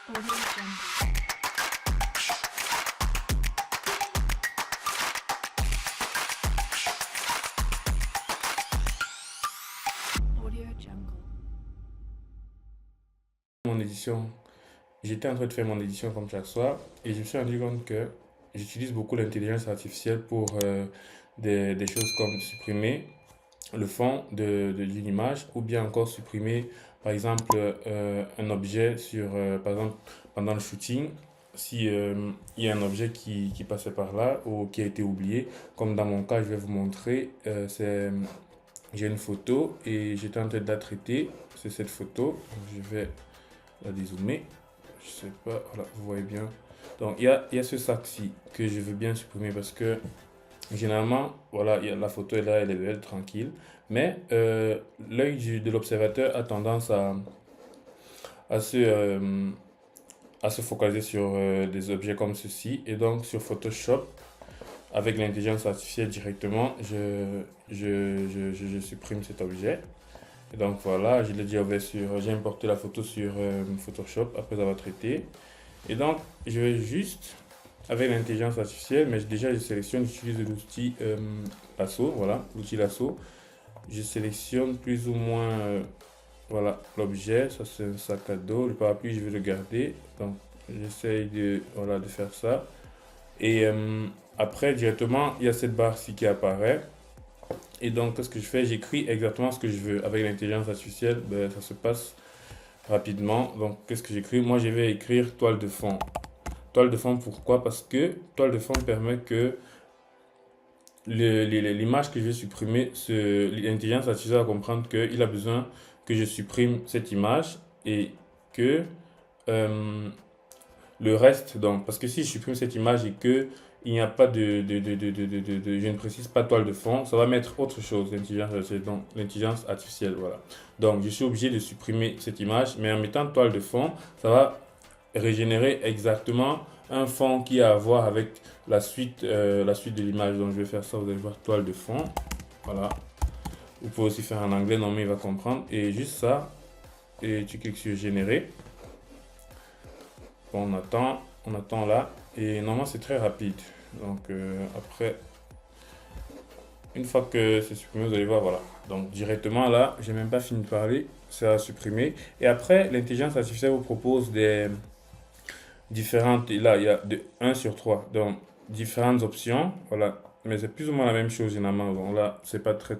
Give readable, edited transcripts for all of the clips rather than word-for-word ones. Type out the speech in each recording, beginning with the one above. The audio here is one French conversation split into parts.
Audio Jungle. Audio Jungle. Mon édition, j'étais en train de faire mon édition comme chaque soir et je me suis rendu compte que j'utilise beaucoup l'intelligence artificielle pour des choses comme supprimer le fond d'une image ou bien encore supprimer par exemple un objet sur par exemple pendant le shooting si il y a un objet qui passait par là ou qui a été oublié comme dans mon cas je vais vous montrer j'ai une photo et j'étais en train de la traiter. C'est cette photo. Je vais la dézoomer. Je sais pas, voilà, vous voyez bien. Donc il y a ce sac-ci que je veux bien supprimer parce que généralement, voilà, la photo est là, elle est belle, tranquille. Mais l'œil de l'observateur a tendance à se, euh, à se focaliser sur des objets comme ceci. Et donc sur Photoshop, avec l'intelligence artificielle directement, je supprime cet objet. Et donc voilà, je l'ai déjà ouvert j'ai importé la photo sur Photoshop après avoir traité. Et donc, je vais juste, avec l'intelligence artificielle, mais déjà je sélectionne, j'utilise l'outil lasso, voilà, l'outil lasso. Je sélectionne plus ou moins, voilà, l'objet, ça c'est un sac à dos, le parapluie je vais le garder. Donc, j'essaye de, voilà, de faire ça. Et après, directement, il y a cette barre-ci qui apparaît. Et donc, qu'est-ce que je fais? J'écris exactement ce que je veux. Avec l'intelligence artificielle, ben, ça se passe rapidement. Donc, qu'est-ce que j'écris? Moi, je vais écrire toile de fond. Toile de fond, pourquoi? Parce que toile de fond permet que l'image que je vais supprimer, l'intelligence artificielle va comprendre qu'il a besoin que je supprime cette image et que euh, le reste, donc, parce que si je supprime cette image et que il n'y a pas je ne précise pas toile de fond, ça va mettre autre chose, l'intelligence artificielle, voilà. Donc, je suis obligé de supprimer cette image, mais en mettant toile de fond, ça va régénérer exactement un fond qui a à voir avec la suite de l'image. Donc, je vais faire ça, vous allez voir toile de fond, voilà. Vous pouvez aussi faire en anglais, non mais il va comprendre. Et juste ça, et tu cliques sur générer. Bon, on attend là. Et normalement, c'est très rapide. Donc, après, une fois que c'est supprimé, vous allez voir, voilà. Donc, directement là, j'ai même pas fini de parler, ça a supprimé. Et après, l'intelligence artificielle vous propose des différentes. Là, il y a de un sur 3 donc, différentes options, voilà. Mais c'est plus ou moins la même chose généralement. Donc là, c'est pas très.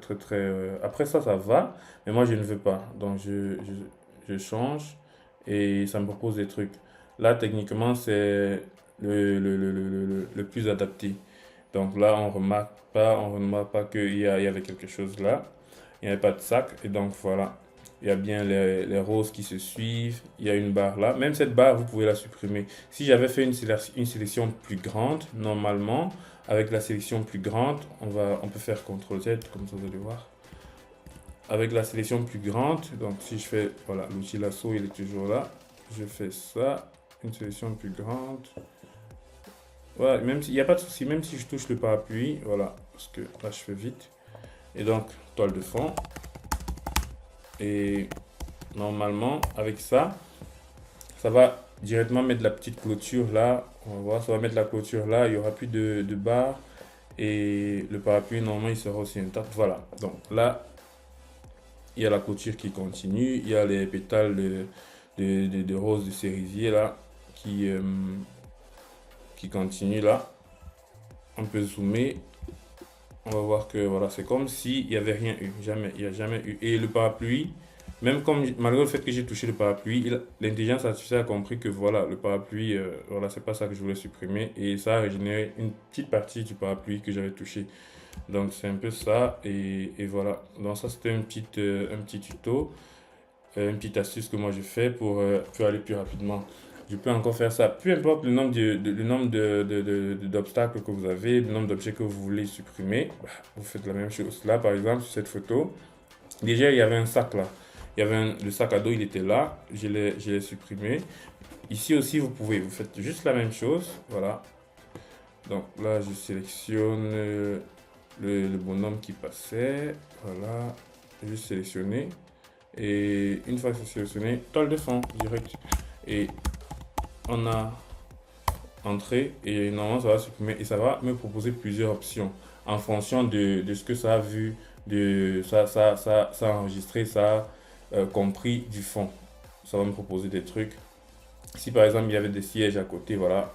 Après ça, ça va. Mais moi, je ne veux pas. Donc, je change et ça me propose des trucs. Là, techniquement, c'est le plus adapté. Donc là, on remarque pas qu'il y avait quelque chose là. Il n'y avait pas de sac. Et donc voilà. Il y a bien les roses qui se suivent. Il y a une barre là. Même cette barre, vous pouvez la supprimer. Si j'avais fait une sélection plus grande, normalement, avec la sélection plus grande, on peut faire CTRL Z, comme ça vous allez voir. Avec la sélection plus grande, donc si je fais, voilà, l'outil lasso, il est toujours là. Je fais ça, une sélection plus grande. Voilà, même s'il n'y a pas de souci, même si je touche le parapluie, voilà, parce que là je fais vite. Et donc, toile de fond. Et normalement, avec ça, ça va directement mettre la petite clôture là. On va voir, ça va mettre la clôture là. Il n'y aura plus de barre. Et le parapluie, normalement, il sera aussi intact. Voilà. Donc là, il y a la clôture qui continue. Il y a les pétales de rose de cerisier là qui continuent là. On peut zoomer. On va voir que voilà, c'est comme s'il n'y avait rien eu. Jamais, il n'y a jamais eu. Et le parapluie, même comme malgré le fait que j'ai touché le parapluie, l'intelligence artificielle a compris que voilà, le parapluie, voilà, c'est pas ça que je voulais supprimer. Et ça a régénéré une petite partie du parapluie que j'avais touché. Donc c'est un peu ça. Et voilà. Donc ça c'était un petit tuto, une petite astuce que moi je fais pour aller plus rapidement. Je peux encore faire ça. Peu importe le nombre le nombre d'obstacles que vous avez, le nombre d'objets que vous voulez supprimer, bah, vous faites la même chose. Là, par exemple, sur cette photo, déjà, il y avait un sac là. Le sac à dos, il était là. Je l'ai supprimé. Ici aussi, vous faites juste la même chose. Voilà. Donc là, je sélectionne le bonhomme qui passait. Voilà. Juste sélectionner. Et une fois que c'est sélectionné, toile de fond direct. Et on a entrée et normalement ça va supprimer et ça va me proposer plusieurs options en fonction de ce que ça a vu, de ça a enregistré, ça a compris du fond. Ça va me proposer des trucs. Si par exemple il y avait des sièges à côté, voilà,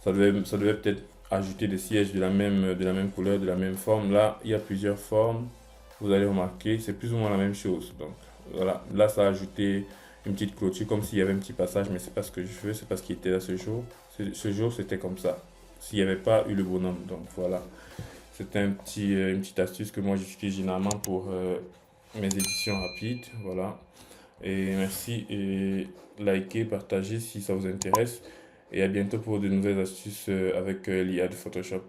ça devait peut-être ajouter des sièges de la même couleur, de la même forme. Là, il y a plusieurs formes. Vous allez remarquer, c'est plus ou moins la même chose. Donc voilà, là ça a ajouté une petite clôture comme s'il y avait un petit passage, mais c'est pas ce que je veux, c'est pas ce qui était là ce jour. Ce jour c'était comme ça. S'il n'y avait pas eu le bonhomme. Donc voilà, c'était une petite astuce que moi j'utilise généralement pour mes éditions rapides. Voilà. Et merci et likez, partagez si ça vous intéresse. Et à bientôt pour de nouvelles astuces avec l'IA de Photoshop.